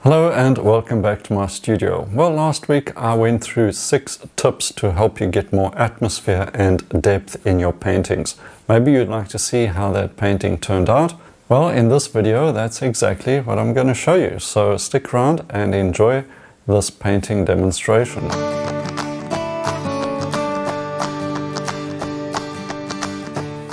Hello and welcome back to my studio. Well, last week I went through 6 tips to help you get more atmosphere and depth in your paintings. Maybe you'd like to see how that painting turned out. Well, in this video that's exactly what I'm going to show you. So stick around and enjoy this painting demonstration.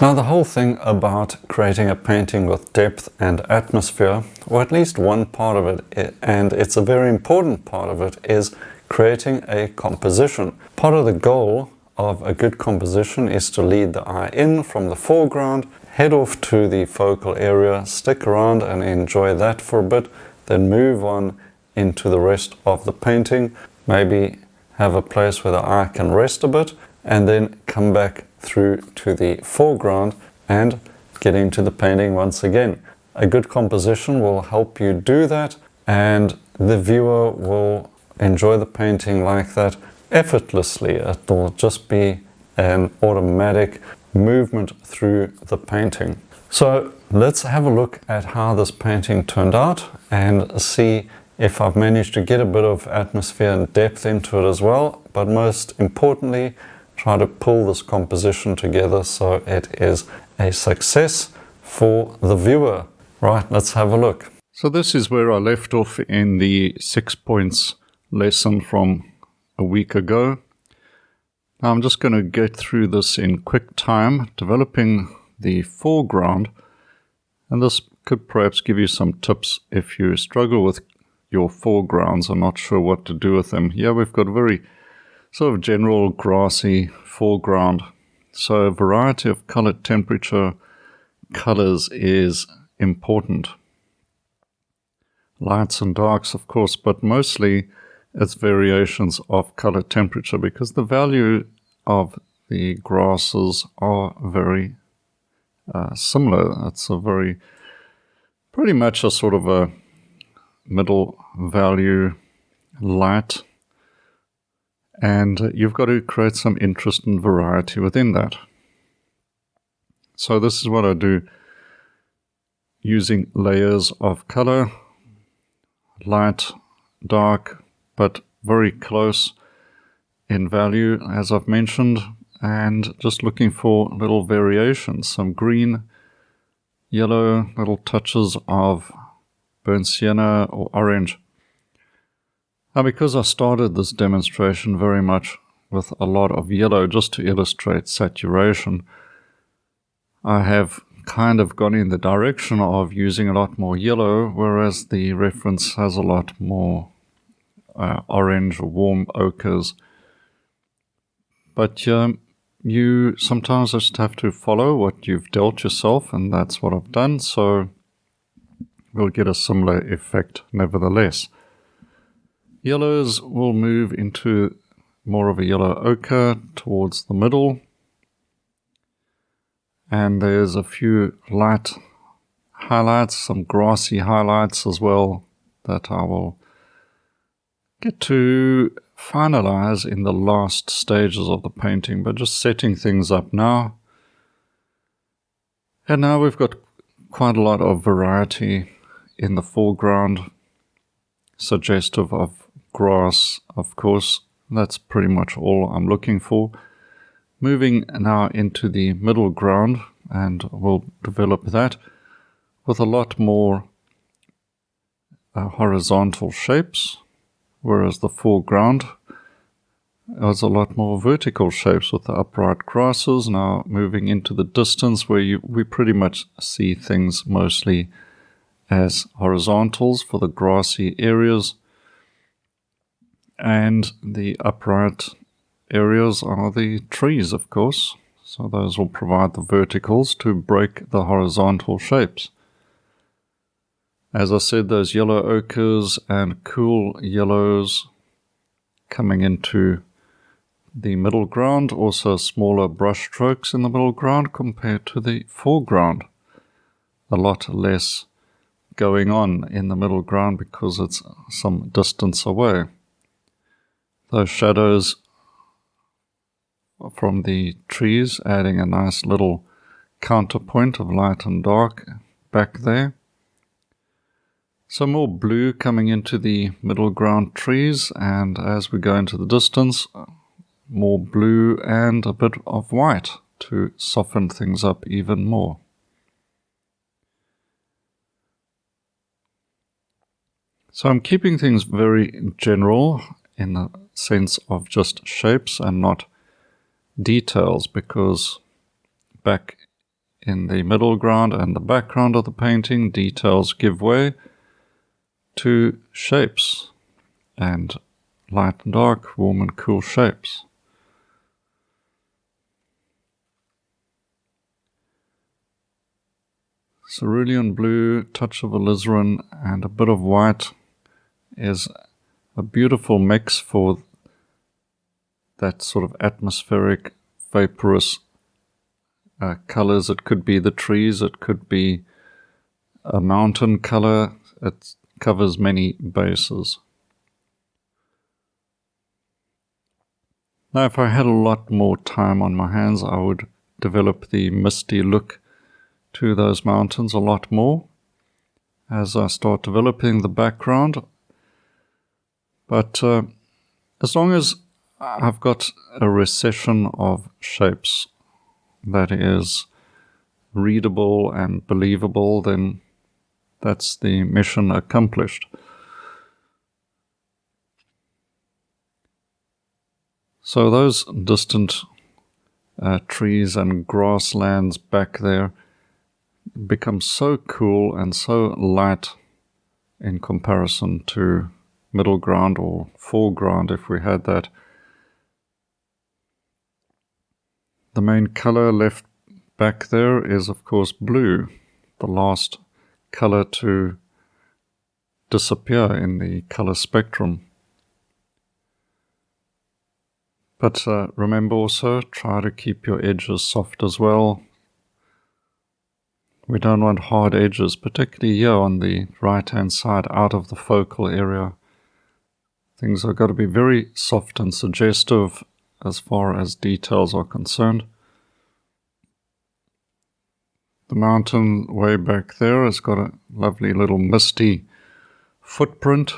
Now, the whole thing about creating a painting with depth and atmosphere, or at least one part of it, and it's a very important part of it, is creating a composition. Part of the goal of a good composition is to lead the eye in from the foreground, head off to the focal area, stick around and enjoy that for a bit, then move on into the rest of the painting, maybe have a place where the eye can rest a bit, and then come back through to the foreground and get into the painting once again. A good composition will help you do that, and the viewer will enjoy the painting like that effortlessly. It will just be an automatic movement through the painting. So let's have a look at how this painting turned out and see if I've managed to get a bit of atmosphere and depth into it as well, but most importantly, try to pull this composition together so it is a success for the viewer. Right, let's have a look. So this is where I left off in the 6 points lesson from a week ago. Now I'm just going to get through this in quick time, developing the foreground, and this could perhaps give you some tips if you struggle with your foregrounds and not sure what to do with them. Here we've got a very sort of general grassy foreground. So a variety of color temperature colors is important. Lights and darks, of course, but mostly it's variations of color temperature because the value of the grasses are very similar. It's a pretty much a sort of a middle value light. And you've got to create some interest and variety within that. So this is what I do using layers of color, light, dark, but very close in value, as I've mentioned, and just looking for little variations, some green, yellow, little touches of burnt sienna or orange. Now, because I started this demonstration very much with a lot of yellow just to illustrate saturation, I have kind of gone in the direction of using a lot more yellow, whereas the reference has a lot more orange or warm ochres. But you sometimes just have to follow what you've dealt yourself, and that's what I've done, so we'll get a similar effect nevertheless. Yellows will move into more of a yellow ochre towards the middle. And there's a few light highlights, some grassy highlights as well that I will get to finalize in the last stages of the painting, but just setting things up now. And now we've got quite a lot of variety in the foreground, suggestive of grass, of course. That's pretty much all I'm looking for. Moving now into the middle ground, and we'll develop that with a lot more horizontal shapes, whereas the foreground has a lot more vertical shapes with the upright grasses. Now moving into the distance where we pretty much see things mostly as horizontals for the grassy areas, and the upright areas are the trees, of course. So those will provide the verticals to break the horizontal shapes. As I said, those yellow ochres and cool yellows coming into the middle ground, also smaller brush strokes in the middle ground compared to the foreground. A lot less going on in the middle ground because it's some distance away. Those shadows from the trees adding a nice little counterpoint of light and dark back there. Some more blue coming into the middle ground trees, and as we go into the distance, more blue and a bit of white to soften things up even more. So I'm keeping things very general in the sense of just shapes and not details, because back in the middle ground and the background of the painting, details give way to shapes, and light and dark, warm and cool shapes. Cerulean blue, touch of alizarin, and a bit of white is a beautiful mix for that sort of atmospheric, vaporous colors. It could be the trees, it could be a mountain color. It covers many bases. Now, if I had a lot more time on my hands, I would develop the misty look to those mountains a lot more as I start developing the background. But as long as I've got a recession of shapes that is readable and believable, then that's the mission accomplished. So those distant trees and grasslands back there become so cool and so light in comparison to middle ground or foreground if we had that. The main color left back there is, of course, blue, the last color to disappear in the color spectrum. But remember also, try to keep your edges soft as well. We don't want hard edges, particularly here on the right-hand side, out of the focal area. Things have got to be very soft and suggestive as far as details are concerned. The mountain way back there has got a lovely little misty footprint.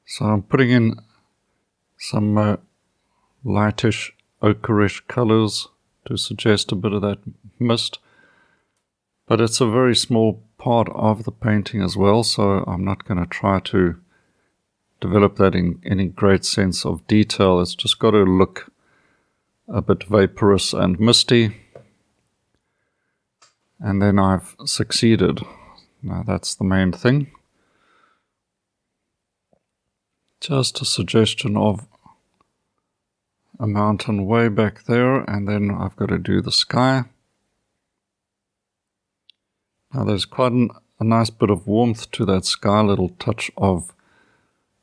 So I'm putting in some lightish ochreish colors to suggest a bit of that mist. But it's a very small part of the painting as well, so I'm not going to try to develop that in any great sense of detail. It's just got to look a bit vaporous and misty. And then I've succeeded. Now that's the main thing. Just a suggestion of a mountain way back there, and then I've got to do the sky. Now there's quite a nice bit of warmth to that sky, a little touch of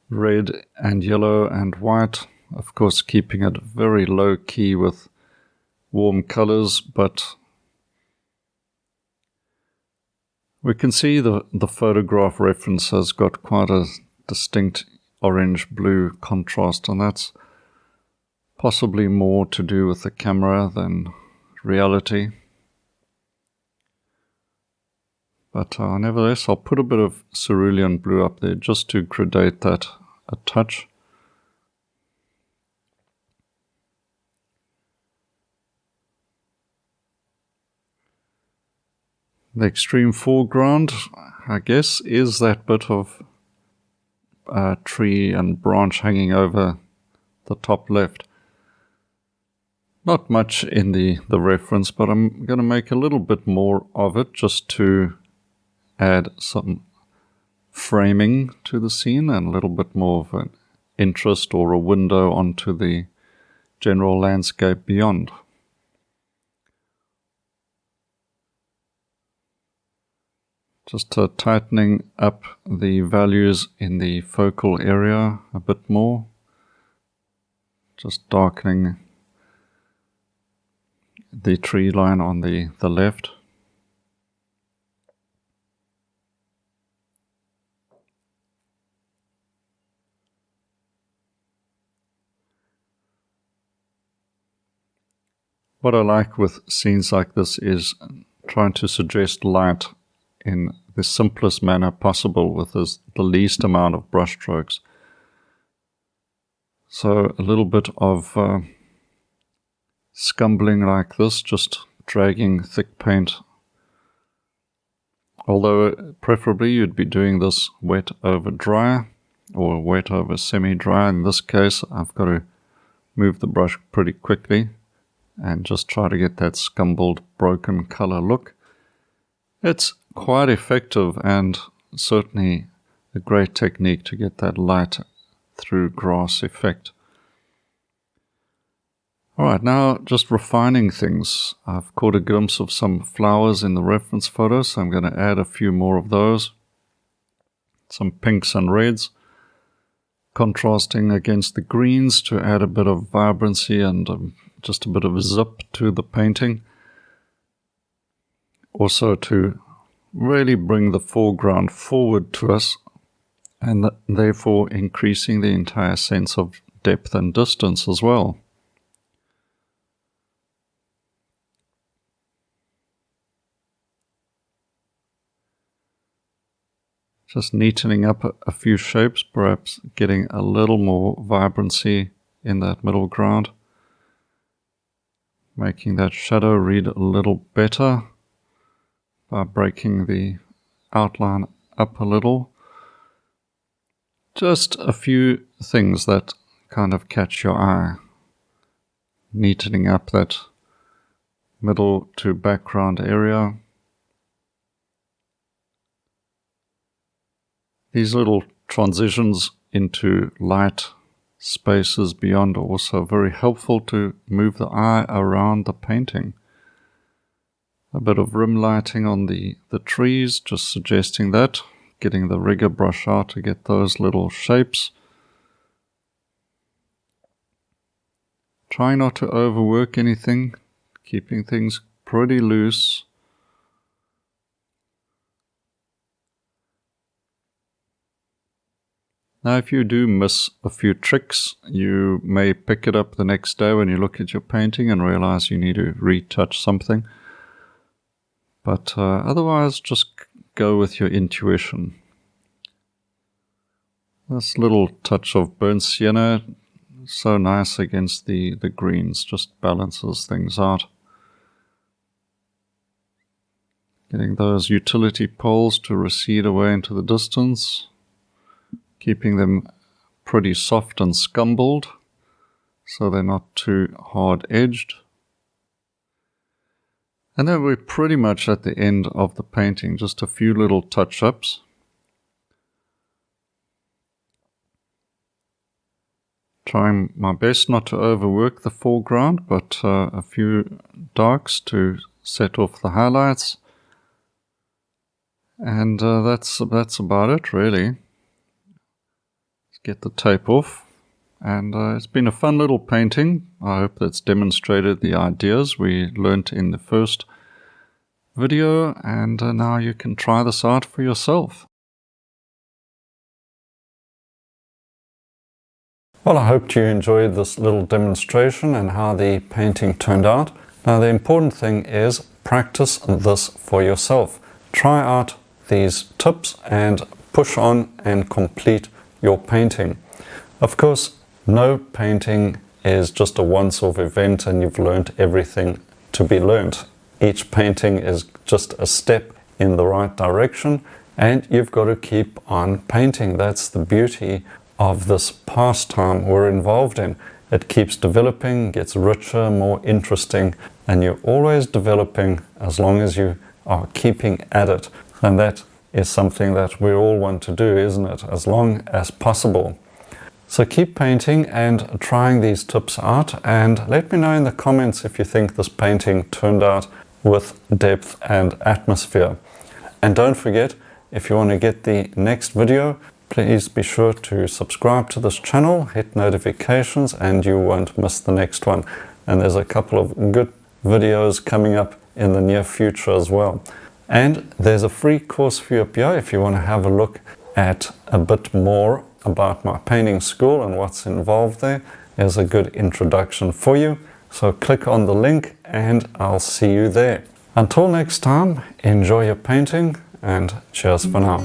red and yellow and white, of course keeping it very low key with warm colors, but we can see the photograph reference has got quite a distinct orange-blue contrast, and that's possibly more to do with the camera than reality. But nevertheless, I'll put a bit of cerulean blue up there just to gradate that a touch. The extreme foreground, I guess, is that bit of tree and branch hanging over the top left. Not much in the reference, but I'm going to make a little bit more of it just to add some framing to the scene and a little bit more of an interest or a window onto the general landscape beyond. Just tightening up the values in the focal area a bit more. Just darkening the tree line on the left. What I like with scenes like this is trying to suggest light in the simplest manner possible with the least amount of brush strokes. So a little bit of scumbling like this, just dragging thick paint. Although preferably you'd be doing this wet over dry or wet over semi-dry. In this case, I've got to move the brush pretty quickly and just try to get that scumbled, broken color look. It's quite effective and certainly a great technique to get that light through grass effect. Alright, now just refining things. I've caught a glimpse of some flowers in the reference photo, so I'm going to add a few more of those. Some pinks and reds, contrasting against the greens to add a bit of vibrancy and just a bit of zip to the painting. Also to really bring the foreground forward to us, and therefore increasing the entire sense of depth and distance as well. Just neatening up a few shapes, perhaps getting a little more vibrancy in that middle ground. Making that shadow read a little better by breaking the outline up a little. Just a few things that kind of catch your eye. Neatening up that middle to background area. These little transitions into light spaces beyond are also very helpful to move the eye around the painting. A bit of rim lighting on the trees, just suggesting that. Getting the rigger brush out to get those little shapes. Try not to overwork anything, keeping things pretty loose. Now, if you do miss a few tricks, you may pick it up the next day when you look at your painting and realize you need to retouch something. But otherwise, just go with your intuition. This little touch of burnt sienna, so nice against the greens, just balances things out. Getting those utility poles to recede away into the distance. Keeping them pretty soft and scumbled, so they're not too hard-edged. And then we're pretty much at the end of the painting, just a few little touch-ups. Trying my best not to overwork the foreground, but a few darks to set off the highlights. And that's about it, really. Get the tape off, and it's been a fun little painting. I hope that's demonstrated the ideas we learnt in the first video, and now you can try this out for yourself. Well, I hope you enjoyed this little demonstration and how the painting turned out. Now, the important thing is practice this for yourself. Try out these tips and push on and complete your painting. Of course, no painting is just a once-off event and you've learned everything to be learned. Each painting is just a step in the right direction, and you've got to keep on painting. That's the beauty of this pastime we're involved in. It keeps developing, gets richer, more interesting, and you're always developing as long as you are keeping at it. And that is something that we all want to do, isn't it? As long as possible. So keep painting and trying these tips out, and let me know in the comments if you think this painting turned out with depth and atmosphere. And don't forget, if you want to get the next video, please be sure to subscribe to this channel, hit notifications, and you won't miss the next one. And there's a couple of good videos coming up in the near future as well. And there's a free course for you up here if you want to have a look at a bit more about my painting school and what's involved there. There's a good introduction for you. So click on the link and I'll see you there. Until next time, enjoy your painting and cheers for now.